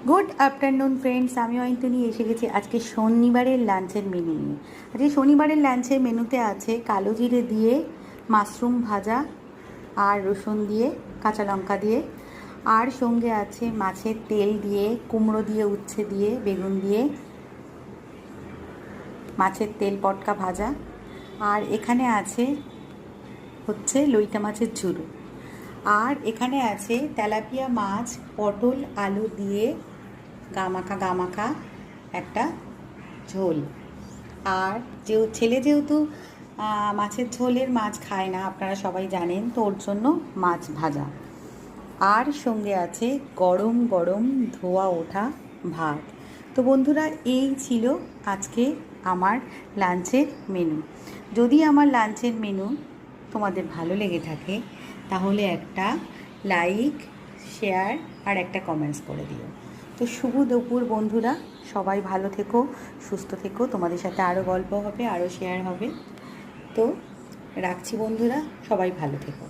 Good afternoon friends, আমি অয়ন্তনী এসে গেছি আজকে শনিবারের লাঞ্চের মেনু নিয়ে। আজকে শনিবারের লাঞ্চের মেনুতে আছে কালো জিরে দিয়ে মাশরুম ভাজা আর রসুন দিয়ে কাঁচা লঙ্কা দিয়ে, আর সঙ্গে আছে মাছের তেল দিয়ে, কুমড়ো দিয়ে, উচ্ছে দিয়ে, বেগুন দিয়ে মাছের তেল পটকা ভাজা, আর এখানে আছে হচ্ছে লইটা মাছের ঝুড়ো, আর এখানে আছে তেলাপিয়া মাছ পটল আলু দিয়ে গামাখা গামাখা একটা ঝোল। আর যেহেতু মাছের ঝোলের মাছ খায় না, আপনারা সবাই জানেন, তো ওর জন্য মাছ ভাজা। আর সঙ্গে আছে গরম গরম ধোয়া ওঠা ভাত। তো বন্ধুরা, এই ছিল আজকে আমার লাঞ্চের মেনু। যদি আমার লাঞ্চের মেনু তোমাদের ভালো লেগে থাকে তাহলে একটা লাইক, শেয়ার আর একটা কমেন্টস করে দিও। তো শুভ দুপুর বন্ধুরা, সবাই ভালো থেকো, সুস্থ থেকো, তোমাদের সাথে আরও গল্প হবে, আরও শেয়ার হবে। তো রাখছি বন্ধুরা, সবাই ভালো থেকো।